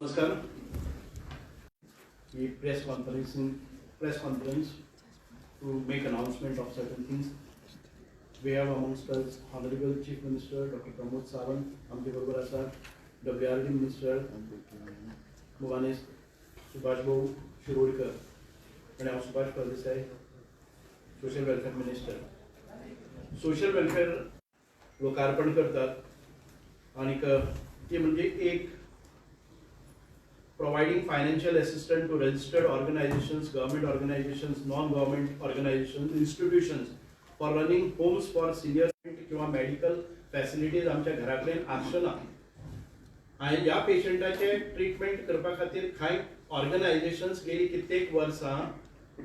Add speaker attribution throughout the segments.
Speaker 1: Namaskar. We press conference to make announcement of certain things. We have amongst us Honorable Chief Minister Dr. Pramod Sawant, आमचे बरोबर आसात. WRD Minister Muvanis Subhash Bhau Shirodkar आणि हांव Subhash Pardesai social welfare minister. Social welfare लोकार्पण करतात आणि ते म्हणजे एक providing financial assistance to registered organizations, government organizations, non-government organizations, institutions for running homes for seniors किंवा मेडिकल फॅसिलिटीज आमच्या घराकडेन आसना आणि या पेशंटाचे ट्रीटमेंट करपा खातीर कांय ऑर्गनायझेशन्स गेली कित्येक वर्सां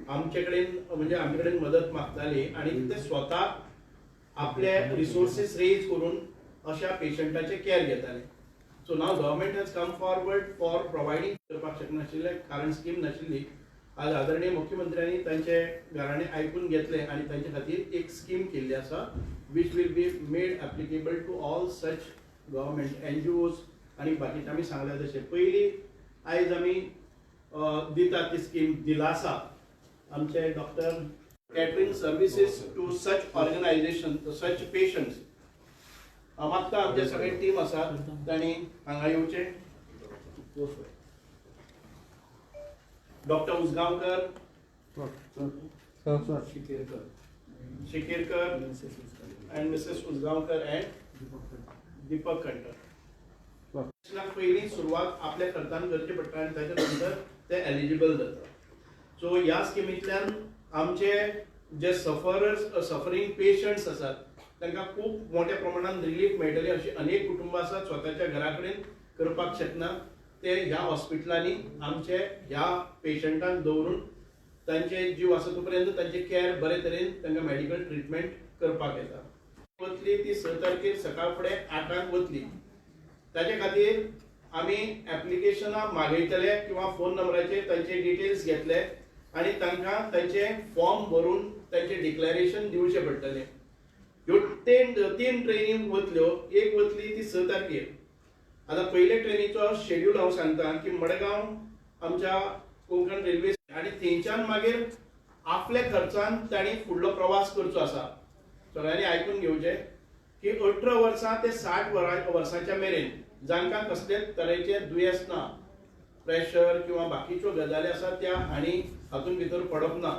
Speaker 1: आमचे कडेन मदत मागताली आणि ते स्वता आपले रिसोर्सेस रेज करून अशा पेशंटाचे केअर घेताले. So now government has come forward for providing करपाक शकनाशिल्ले कारण स्कीम नाशिल्ली. आज आदरणीय मुख्यमंत्र्यांनी तांचे घराणे आयकून घेतले आणि तांचे खातीर एक स्कीम केल्ली आसा which will be made applicable to all such government NGOs आणि बाकीचे आमी सांगल्या तशें पयली आयज आमी दितात ती स्कीम दिलासा आमचे doctor catering services to such organization such patients. मागता आमचे सगळे टीम आसात तांणी हांगा येवचे. Doctor Usgaonkar, Shikerkar and Mrs. Usgaonkar and Deepak Kantar. पहिली सुरवात आपल्या खर्चान करची पडटा आणि ताच्या नंतर ते एलिजिबल जाता. सो ह्या स्किमींतल्यान आमचे जे सफरिंग पेशंट्स आसात तांकां खूप मोठ्या प्रमाणात रिलीफ मेळटली. अशी अनेक कुटुंबां आसात स्वताच्या घरा कडेन करपाक शकना ते ह्या हॉस्पिटलांनी आमचे ह्या पेशंटांक दवरून तांचे जीव आसा तोपर्यंत तांचे केअर बरे तरेन तांकां मेडिकल ट्रिटमेंट करपाक येता. वतली ती 6 तारखेर सकाळ फुडें 8 वतली. ताचे खातीर आमी एप्लिकेशनां मागयतले किंवा फोन नंबराचेर तांचे डिटेल्स घेतले आणि तांकां तांचे फॉर्म भरून तांचे डिक्लेरेशन दिवचे पडटले. ह्यो तीन ट्रेनिंग वतल्यो. एक वतली ती 6 तारखेर. आता पयले ट्रेनीचो शेड्यूल हांव सांगता की मडगांव आमच्या कोंकण रेल्वे आणि थंयच्यान मागीर आपल्या खर्चान तांणी फुडलो प्रवास करचो आसा. सगळ्यांनी आयकून घेवचें की 18 वर्सां ते 60 वर्सांच्या मेरेन जांकां कसलेच तरेचे दुयेंस ना, प्रेशर किंवा बाकीच्यो गजाली आसा त्या हांणी हातून भितर पडप ना.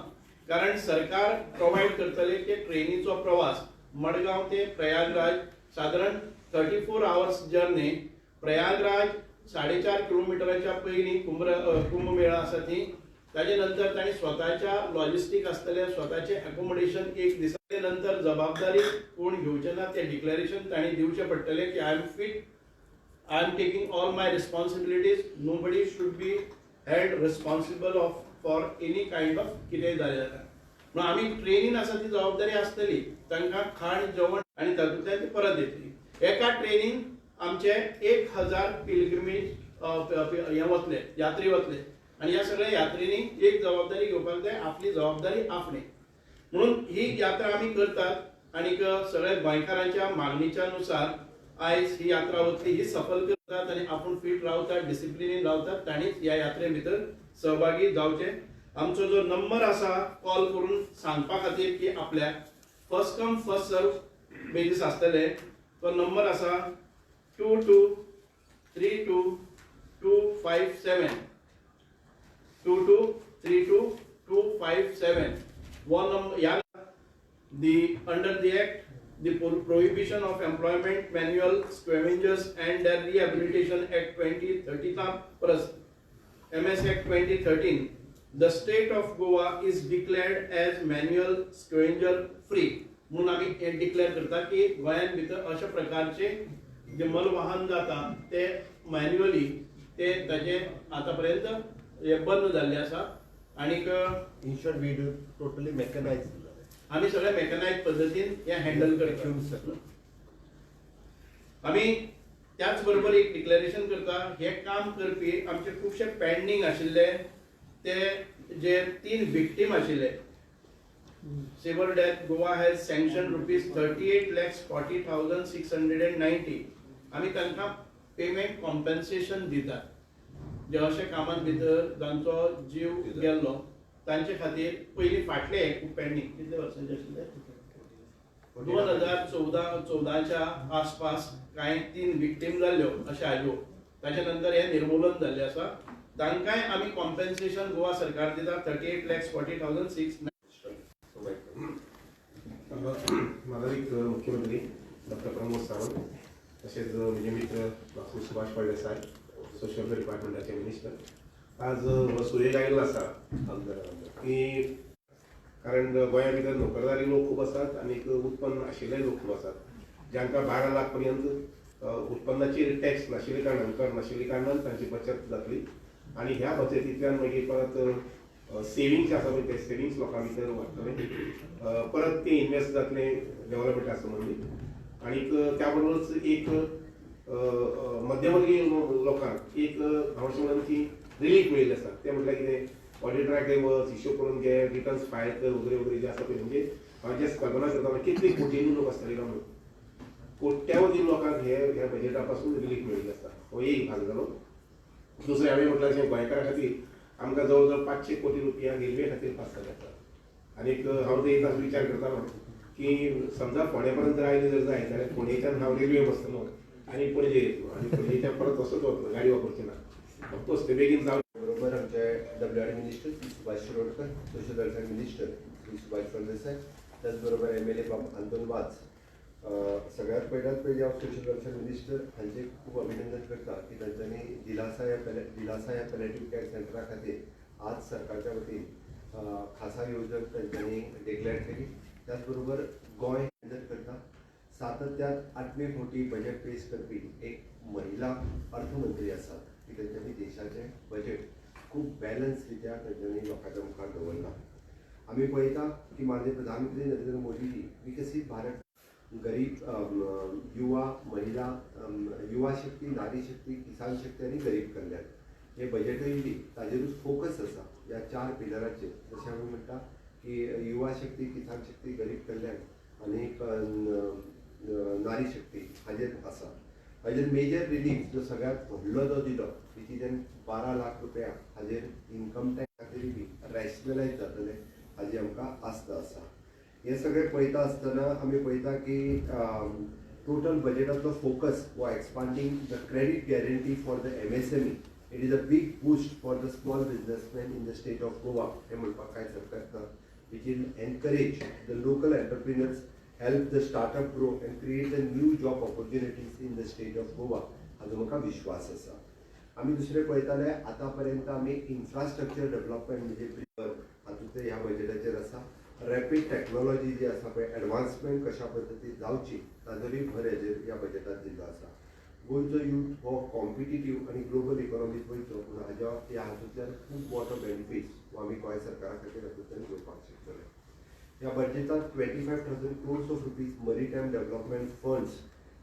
Speaker 1: कारण सरकार प्रोवायड करतले की ट्रेनीचो प्रवास मडगांव ते प्रयागराज साधारण 34 आवर्स जर्नी. प्रयागराज 4.5 किलोमीटराच्या पयली कुंभमेळा आसा ती. ताजे नंतर तांणी स्वताच्या लॉजिस्टिक आसतले स्वताचे अकोमोडेशन एक दिसा नंतर जबाबदारी कोण घेवचे ना ते डिक्लेरेशन तांणी दिवचे पडटले की I am fit, I am taking all my responsibilities. Nobody should be held responsible for any kind of कितेंय जालें जाल्यार. म्हणून आमी ट्रेनीन आसा ती जबाबदारी आसतली तांकां खाण जेवण आणि तातूंतल्यान ती परत येतली. एका ट्रेनीन आमचे 1000 पिलग्रिमेज हे वतले यात्री वतले आणि ह्या सगळ्या यात्रेनी एक जबाबदारी घेवपाक जाय, आपली जबाबदारी आपणे. म्हणून ही यात्रा आमी करतात आणि सगळ्या गोंयकारांच्या मागणीच्या नुसार आयज ही यात्रा वतली. ही सफल करतात आणि आपण फिट रावतात, डिसिप्लिनीन रावतात तांणीच ह्या यात्रे भितर सहभागी जावचे. आमचो जो नंबर आसा कॉल करून सांगपा खातीर की आपल्या first come first serve basis आसतले. तो नंबर आसा 22322257 22322257. one number under the act the prohibition of employment manual scavengers and their rehabilitation act 2013 plus MS Act 2013. The state of Goa is declared as manual scavenger free. म्हणून आम्ही हे declare करता की गोंयान भितर अशा प्रकारचे जे मलवाहन जाता ते मॅन्युअली ते ताजे आतापर्यंत हे बंद झाले आसा. आणि
Speaker 2: in short we do totally mechanised.
Speaker 1: आम्ही सगळ्या मेकनाइज पद्धतीन हे हँडल करता. आम्ही त्याच बरोबर एक डिक्लेरेशन करता हे काम करपी आमचे खूपशे पेंडिंग आशिल्ले ते जे 3 विक्टीम आशिल्ले. Civil death Goa has sanctioned ₹38,40,690. आम्ही तांकां पेमेंट कॉम्पेन्सेशन दितात. जे अशा कामात भितर जांचो जीव गेल्लो तांचे खातीर पयलीं फाटले खूब पेंडींग कितले वर्सांचे आशिल्ले 2014च्या आसपास कांय 3 विक्टीम जाल्ल्यो अशें आयल्यो ताचे नंतर हे निर्मुलन जाल्लें आसा तांकांय आमी कॉम्पेन्सेशन गोवा सरकार दिता 38,40,600
Speaker 3: माननीय मुख्यमंत्री डॉक्टर प्रमोद सावंत तसेच म्हजे मित्र doctor Subhash Phaldesai social welfare डिपार्टमेंटाचे मिनिस्टर आज सुर्य आयिल्लो आसा की कारण गोंया भितर नोकरदारी लोक खूब आसात आनी उत्पन्न आशिल्ले लोक खूब आसात जांकां 12 लाख पर्यंत उत्पन्नाचेर टॅक्स नाशिल्ले कारणान कर नाशिल्ले कारणान तांची बचत जातली आनी ह्या बचतींतल्यान मागीर परत सेविंग्स आसा पळय ते सेविंग्स लोकां भितर वाडटले परत ते इन्वेस्ट जातले डेव्हलपमेंटा संबंदीत आनीक त्या बरोबरच एक मध्यमवर्गीय लोकांक एक हांव अशें म्हणन की रिलीफ मेळिल्लें आसा तें म्हटल्यार कितें ऑडिटराक वच हिशोब करून घे रिटर्न्स फायल कर वगैरे वगैरे जे आसा पळय म्हणजे हांव जे कल्पना करता कितली कोटींनी लोक आसतले काय म्हणून कोट्यावधी लोकांक ह्या बजेटा पासून रिलीफ मेळिल्लें आसा हो एक भाग जालो दुसरें हांवें म्हटल्यार अशें गोंयकारा खातीर आमकां जवळ जवळ 500 कोटी रुपया रेल्वे खातीर पास जाले आसा आनीक हांव ते एक विचार करतालो की समजा फोंड्या पर्यंत आयले जर जाय जाल्यार फोंडेच्यान हांव रेल्वे बसतलो आनी पणजे येतलो आनी पणजेच्यान परत तसोच वतलो गाडी वापरची ना फक्त ते बेगीन जावन
Speaker 2: बरोबर आमचे WRD minister Shri Subhash Shirodkar, social welfare minister Shri Subhash Phaldesai, त्याचबरोबर MLA आंदोलन वाज सगळ्यात पयलीं हांव सोशल वेलफेअर मिनिस्टर हांचे खूब अभिनंदन करता की तांच्यांनी दिलासा ह्या पॅलेटिव्ह कॅर सेंटरा खातीर आज सरकारच्या वतीन खासा येवजण तांच्यांनी डिक्लेअर केली. त्याचबरोबर गोंय करता सातत्यान 8वें फावटी बजेट पेश करपी एक महिला अर्थमंत्री आसात की तांच्यांनी देशाचें बजेट खूब बॅलन्स रित्या तांच्यांनी लोकांच्या मुखार दवरला. आमी पळयता की माननीय प्रधानमंत्री नरेंद्र मोदीजी विकसीत भारत गरीब युवा महिला युवा शक्ती नारी शक्ती किसान शक्ती आनी गरीब कल्याण हे बजेटूय बी ताजेरूच फोकस आसा ह्या 4 पिलराचेर. जशें आमी म्हणटा की युवा शक्ती किसान शक्ती गरीब कल्याण आनी नारी शक्ती हाजेर आसा. हाजेर मेजर रिलीफ जो सगळ्यात व्हडलो जो दिलो तितून 12 लाख रुपया हाजेर इन्कम टॅक्स खातीर बी रॅशनलायज जातले हाजी आमकां आस्त आसा. हे सगळें पळयता आसतना आमी पळयता की टोटल बजेटाचो फोकस वो expanding the credit guarantee for the MSME. It is a big boost for the small businessman in the state of Goa हे म्हणपाक कांयच हरकत ना. Which will encourage the local entrepreneurs, help the startup grow and create the new job opportunities in the state of Goa हाजो म्हाका विश्वास आसा. आमी दुसरें पळयताले आतां पर्यंत आमी इन्फ्रास्ट्रक्चर डेव्हलपमेंट म्हणजे हातूंतले ह्या बजेटाचेर आसा. रॅपीड टॅक्नॉलॉजी जी आसा पळय एडवान्समेंट कशा पद्दतीन जावची ताचोय भर हेजेर ह्या बजेटांत दिल्लो आसा. गोंयचो यूथ हो कॉम्पिटिटीव आनी ग्लोबल इकॉनॉमीक वयचो पूण ह्या हातूंतल्यान खूब मोठो बेनिफिट्स आमी गोंय सरकारा खातीर हातूंतल्यान घेवपाक शकतले. ह्या बजेटांत 25,000 crores of rupees maritime development funds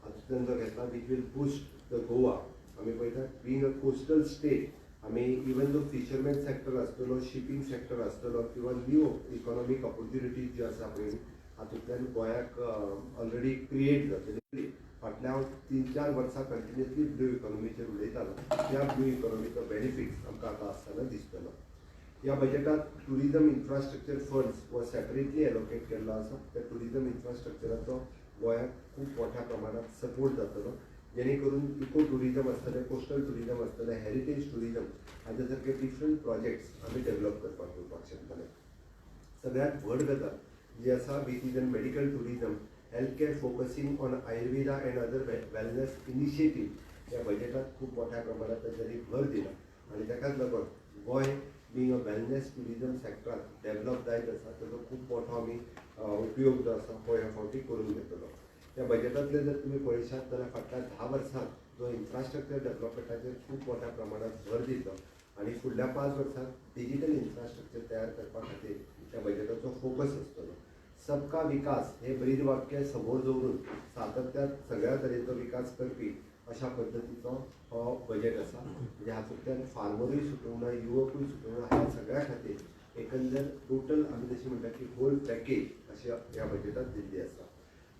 Speaker 2: हातूंतल्यान जो घेतला which will boost the Goa. आमी पळयता बींग अ कोस्टल स्टेट आमी इवन जो फिशरमॅन सेक्टर आसतलो शिपींग सेक्टर आसतलो किंवा न्यू इकॉनॉमीक ऑपॉर्च्युनिटीज ज्यो आसा पळय हातूंतल्यान गोंयाक ऑलरेडी क्रिएट जातली. फाटल्या 3-4 वर्सां कंटिन्युअसली ब्लू इकॉनॉमीचेर उलयतालो त्या ब्लू इकॉनॉमीचो बेनिफिट्स आमकां आतां आसतना दिसतलो. ह्या बजेटात टुरिजम इन्फ्रास्ट्रक्चर फंड्स वो सेपरेटली एलोकेट केल्लो आसा. त्या टुरिजम इन्फ्रास्ट्रक्चराचो गोंयाक खूब मोठ्या प्रमाणात सपोर्ट जातलो जेणे करून इको टुरिजम आसतलें कोस्टल टुरिजम आसतलें हेरिटेज टुरिजम हाजे सारके डिफरंट प्रोजेक्ट्स आमी डेव्हलप करपाक शकतले. सगळ्यांत व्हड गजाल जी आसा which is an medical tourism health care focusing on Ayurveda end other wellness initiative ह्या बजेटात खूब मोठ्या प्रमाणात तांच्यांनी भर दिला आनी ताकाच लागून Goa being a wellness tourism सेक्टरांत डेव्हलप जायत आसा ताजो खूब मोठो आमी उपयोग जो आसा हो ह्या फावटी करून घेतलो. त्या बजेटांतले जर तुमी पळयशात जाल्यार फाटल्या 10 वर्सांत जो इन्फ्रास्ट्रक्चर डेव्हलपमेंटाचेर खूब मोठ्या प्रमाणात भर दिलो आनी फुडल्या 5 वर्सांत डिजिटल इन्फ्रास्ट्रक्चर तयार करपा खातीर त्या बजेटाचो फोकस आसतलो. सबका विकास हे ब्रीद वाक्य समोर दवरून सातत्यान सगळ्या तरेचो विकास करपी अशा पद्दतीचो हो बजेट आसा. म्हणजे हातूंतल्यान फार्मरूय सुटूंक ना युवकूय सुटूंक ना ह्या सगळ्या खातीर एकंदर टोटल आमी जशें म्हणटा की होल पॅकेज अशें ह्या बजेटांत दिल्ली आसा.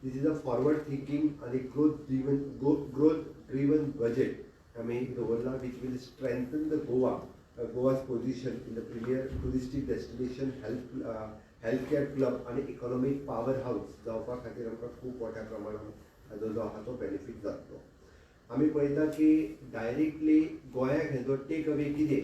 Speaker 2: This is a forward thinking आनी ग्रोथ ड्रिवन बजेट आमी दवरला which will strengthen the Goa's position in the premier touristic destination healthcare club आणि इकॉनॉमिक पावर हाऊस जावपा खातीर आमकां खूब मोठ्या प्रमाणात हाजो जो आहा तो बेनिफीट जातलो. आमी पळयता की डायरेक्टली गोंयाक हेजो टेक अवे कितें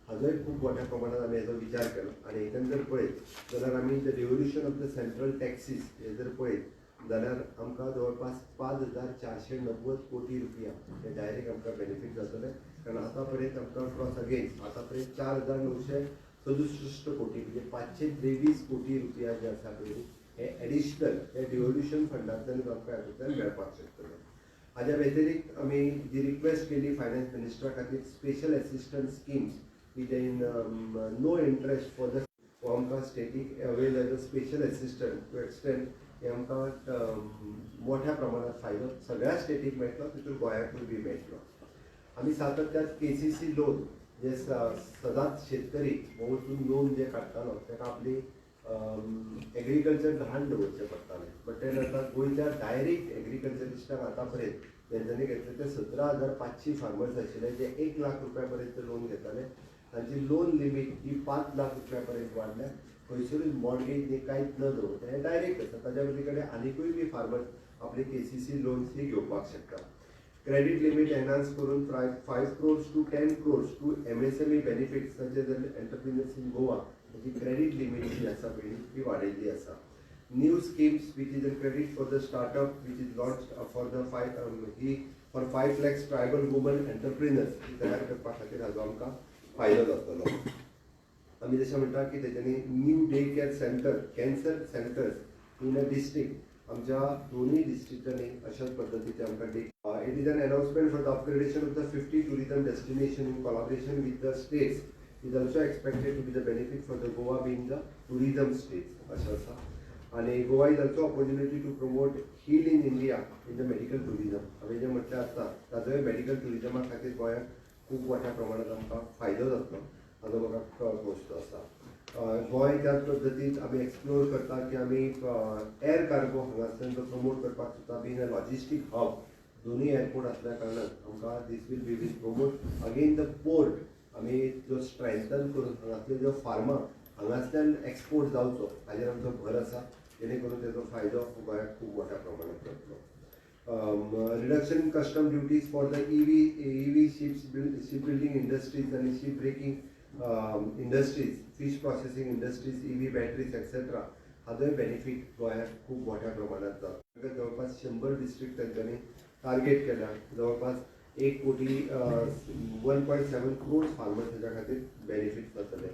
Speaker 2: हाजोय खूब मोठ्या प्रमाणात आमी हेजो विचार केलो आनी हेतून जर पळयत जाल्यार आमी the revolution of the central taxes हे जर पळयत जाल्यार आमकां जवळपास 5,490 कोटी रुपया हे डायरेक्ट आमकां बेनिफीट जातले. कारण आतां पर्यंत आमकां क्रॉस अगेन्स्ट आतां पर्यंत 4,967 कोटी म्हणजे 523 कोटी रुपया जे आसा पळय हे एडिशनल हे रिव्होल्युशन फंडांतल्यान आमकां हातूंतल्यान मेळपाक शकतले. हाज्या व्यतिरिक्त आमी जी रिक्वेस्ट केली फायनान्स मिनिस्टरा खातीर special assistant schemes with no interest for the आमकां स्टेटीक avail as a special assistant to extend हे आमकां मोठ्या प्रमाणात फायदो सगळ्या स्टेटीक मेळटलो तितून गोंयाकूय बी मेळटलो. आमी सातत्यान KCC लोन जे सदांच शेतकरी हो वचून लोन जे काडटालो ताका आपली एग्रीकल्चर घाण दवरचें पडटालें बट ते आतां गोंयच्या डायरेक्ट एग्रीकल्चरिस्टांक आतां पर्यंत तेंच्यांनी घेतले ते 17,500 फार्मर्स आशिल्ले जे 1 लाख रुपया पर्यंत लोन घेताले. तांची लोन लिमीट ही 5 लाख रुपया पर्यंत वाडल्या. खंयसरूय मॉर्गेज हे कांयच न दवरता हे डायरेक्ट आसा. ताज्या कडेन आनीकूय बी फार्मर्स आपले KCC लोन्स ही घेवपाक शकता. क्रेडीट लिमीट एनहान्स करून 5 crores to 10 crores to MSME benefits such as entrepreneurs in Goa हेची क्रेडीट लिमीट जी आसा पळय ती वाडयल्ली आसा. New schemes which is a credit for the startup which is launched for the 5 lakhs tribal women entrepreneurs तयार करपा खातीर हाजो आमकां फायदो जातलो. आमी जशें म्हणटा की तेच्यांनी new day care centre cancer centres in a district आमच्या दोनूय डिस्ट्रिक्टांनी अशाच पद्दतीचे आमकां it is an announcement for the upgradation of the 50 tourism destination in collaboration with the states is also expected to be the benefit for the Goa being the tourism states अशें आसा. आणि Goa is also opportunity to promote heal in India in the medical tourism. हांवें जें म्हटलें आसता ताजोय medical टुरिझमा खातीर गोंयांत खूब मोठ्या प्रमाणात आमकां फायदो जातलो हाजो म्हाका गोश्ट आसा. गोंय त्याच पद्दतीन आमी एक्सप्लोर करता की आमी एअर कार्गो हांगासल्यान तो प्रमोट करपाक सोदता बीन अ लॉजिस्टीक हब दोनूय एअरपोर्ट आसल्या कारणान आमकां दीस will promote again the port आमी जो स्ट्रेंथन करून हांगासल्यो ज्यो फार्मा हांगासल्यान एक्सपोर्ट जावचो हाजेर आमचो भर आसा जेणे करून तेजो फायदो गोंयाक खूब मोठ्या प्रमाणात जातलो. Reduction in custom duties for the EV shipbuilding industries and shipbreaking industries, fish processing industries, EV batteries etc. हाजोय बेनिफीट गोंयाक खूब मोठ्या प्रमाणात जाता. जवळपास 100 डिस्ट्रिक्ट तांच्यांनी टार्गेट केला. जवळपास 1 कोटी 1.7 crores फार्मर्स हाच्या खातीर बेनिफीट जातले.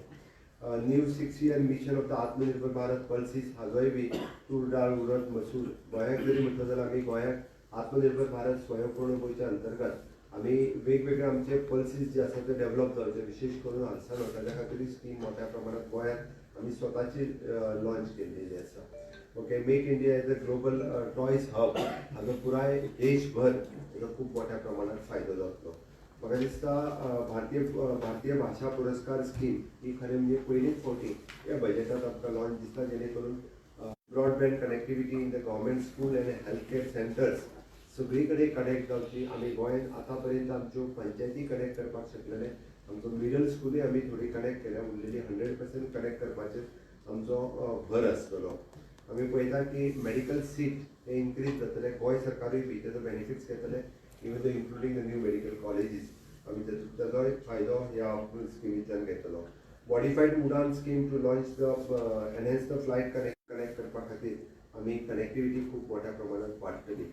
Speaker 2: New 6-year mission of the आत्मनिर्भर भारत पॉलिसीज हाजोय बी तूर डाळ उडद मसूर गोंयाक जरी म्हटलं जाल्यार आमी गोंयाक आत्मनिर्भर भारत स्वयंपूर्ण गोंयच्या अंतर्गत आमी वेगवेगळे आमचे पॉलिसीज जे आसा ते डेव्हलप जावचे विशेष करून हालसाण ताच्या खातीर स्कीम मोठ्या प्रमाणात गोंयांत आमी स्वताची लॉन्च केल्लेली आसा. Okay make India as a global toys hub हाजो पुराय देशभर हेजो खूब मोठ्या प्रमाणात फायदो जातलो. म्हाका दिसता भारतीय भाशा पुरस्कार स्कीम ही खरें म्हणजे पयलीच फावटी ह्या बजेटांत आमकां लॉन्च दिसता जेणे करून broadband connectivity in the government school end health care centres सगळी कडेन कनेक्ट जावची. आमी गोंयांत आतां पर्यंत आमच्यो पंचायती कनेक्ट करपाक शकलेले. आमचो मिडल स्कूलूय आमी थोडी कनेक्ट केल्या उरलेली 100% कनेक्ट करपाचेर आमचो भर आसतलो. आमी पळयता की मेडिकल सीट हे इन्क्रीज जातले. गोंय सरकारूय बी तेजो बेनिफिट्स घेतले even the including the new medical colleges आमी तेजोय फायदो ह्या स्किमींतल्यान घेतलो. Modified Udan scheme to launch the enhance the flight connect करपा खातीर आमी कनेक्टिविटी खूब मोठ्या प्रमाणात वाडटली.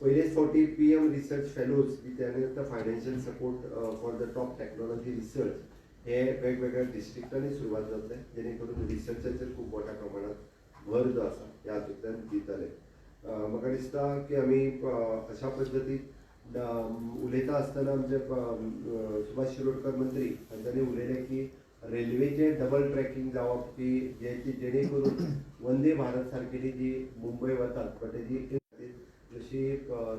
Speaker 2: पयलेच फावटी PM research fellows with the financial support for the top technology research हे वेगवेगळ्या डिस्ट्रिक्टांनी सुरवात जातले जेणे करून रिसर्चाचेर खूब मोठ्या प्रमाणात भर जो आसा ह्या हातूंतल्यान दितले. म्हाका दिसता की आमी अशा पद्दतीन उलयता आसतना आमचे सुभाष शिरोडकर मंत्री हांच्यांनी उलयलें की रेल्वेचे डबल ट्रॅकिंग जावप की जेणे करून वंदे भारत सारकेली जी मुंबय वतात पण तेजी जशी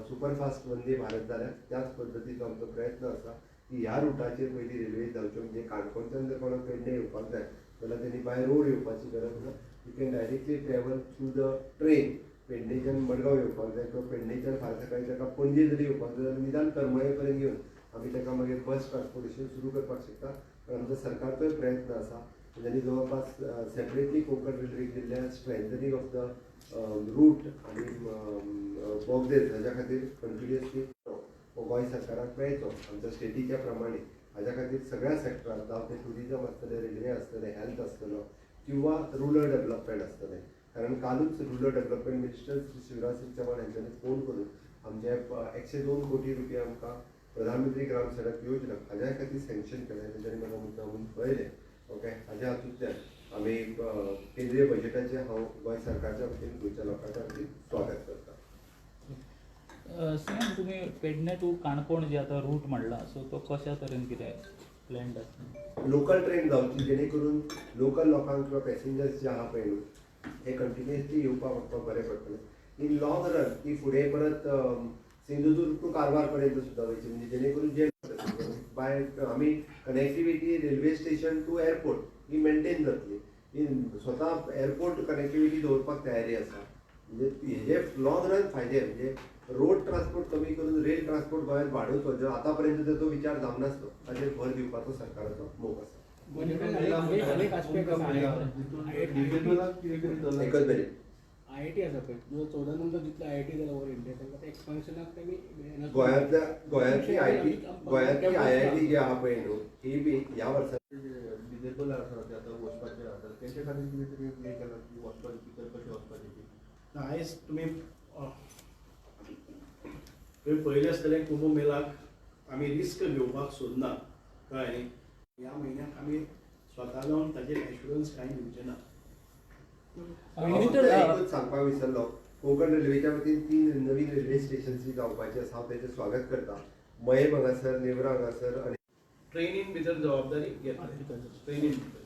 Speaker 2: सुपरफास्ट वंदे भारत जाल्यार त्याच पद्दतीचो आमचो प्रयत्न आसा की ह्या रुटाचेर पयली रेल्वे जावच्यो म्हणजे काणकोणच्यान जर कोणाक पेडणे येवपाक जाय जाल्यार तेणी बाय रोड येवपाची गरज ना. You can directly travel through the train. पेडणेच्यान मडगांव येवपाक जाय किंवा पेडणेच्यान फाल्यां सकाळीं ताका पणजे जरी येवपाक जाय जाल्यार निदान करमळे पर्यंत येवन आमी ताका मागीर बस ट्रान्सपोर्टेशन सुरू करपाक शकता. पण आमचो सरकारचोय प्रयत्न आसा. त्यांनी जवळपास सेपरेटली कोंकण रेल्वेक दिल्ल्या स्ट्रेंथनिंग ऑफ द रूट आनी बोगदेज हाज्या खातीर कंटिन्युअसली गोंय सरकाराक मेळचो आमच्या स्टेटीच्या प्रमाणे हाज्या खातीर सगळ्या सेक्टरांत जावं ते ट्युरिजम आसतलें, रेल्वे आसतलें, हेल्थ आसतलो किंवा रुरल डेव्हलपमेंट आसतलें. कारण कालूच rural development minister Shri Shivraj Singh Chouhan हांच्यांनी फोन करून आमचे 102 कोटी रुपया आमकां प्रधानमंत्री ग्राम सडक योजना हाज्या खातीर सँक्शन केलें. तेच्यांनी म्हाका मुद्दामून पळयलें. ओके, हाज्या हातूंतल्यान आमी केंद्रीय बजेटाचें हांव गोंय सरकारच्या वतीन गोंयच्या लोकांच्या वतीन स्वागत करता.
Speaker 4: सीएम तुम्ही पेडणे टू काणकोण जे आता रूट म्हणला सो तो कशा तरेन कितें प्लॅन्ड आसा?
Speaker 2: लोकल ट्रेन जावची जेणे करून लोकल लोकांक किंवा पॅसेंजर्स जे आहा पळय न्हू हे कंटिन्युअसली येवपाक वचपाक बरें पडटलें. इन लॉंग रन ती फुडें परत सिंधुदुर्ग टू कारवार पर्यंत सुद्दां वयची म्हणजे जेणे करून जे बाय आमी connectivity railway station to airport ही मेंटेन जातली. ही स्वता एअरपोर्ट कनेक्टिविटी दवरपाक तयारी आसा. म्हणजे हेजे लॉंग रन फायदे म्हणजे रोड ट्रान्सपोर्ट कमी करून रेल ट्रान्सपोर्ट गोंयांत वाडोवचो जो आतापर्यंत जो विचार जावनासलो ताचेर भर दिवपाचो सरकाराचो मोग आसा. एकच मिनिट
Speaker 5: IIT आसा पळय जो 14 नंतर जितले IIT जाला ओवर इंडिया तांकां ते एक्सपान्शनाक तेमी
Speaker 2: गोंयांतली IIT जी आहा पळय न्हू ही बी ह्या वर्सा
Speaker 6: डिजेबल आसा ते आतां वचपाचे आसा तेंचे खातीर कितें तुमी हे केलां की वचपाची भितर कशें वचपाचें
Speaker 1: आयज तुमी पयलें आसतलें कुंभमेलाक आमी रिस्क घेवपाक सोदना कळ्ळें न्ही. ह्या म्हयन्याक आमी स्वता जावन ताचेर एश्युरन्स कांय दिवचे ना.
Speaker 2: एकूच सांगपाक विसरलो कोंकण रेल्वेच्या वतीन 3 नवीन रेल्वे स्टेशन्स जावपाची आसा. हांव तेचें स्वागत करता. मयेम हांगासर, नेवरा हांगासर आनी
Speaker 1: ट्रेनीन भितर जबाबदारी घेतली ट्रेनीन भितर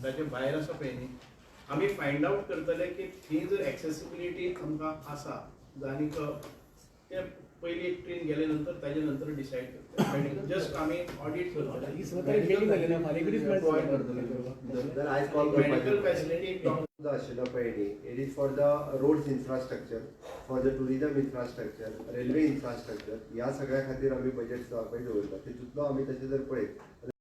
Speaker 1: ताचे भायर आसा पळय न्ही आमी फायंड आवट करतले की थंय जर एक्सेसिबिलिटी आमकां आसा आनीक ते पयली एक ट्रेन गेले नंतर ताजे नंतर डिसायड करतले. जस्ट आमी ऑडिट करतले.
Speaker 5: ही स्वता केली जाल्यार ना फारीकडीच
Speaker 6: प्रोवायड करतले.
Speaker 2: जर आयज कॉल
Speaker 1: मेडिकल फॅसिलिटी
Speaker 2: आशिल्लो पळय न्ही it is for the roads infrastructure, for the tourism infrastructure, railway infrastructure ह्या सगळ्या खातीर आमी बजेट पळय दवरता. तितूंतलो आमी तशें जर पळयत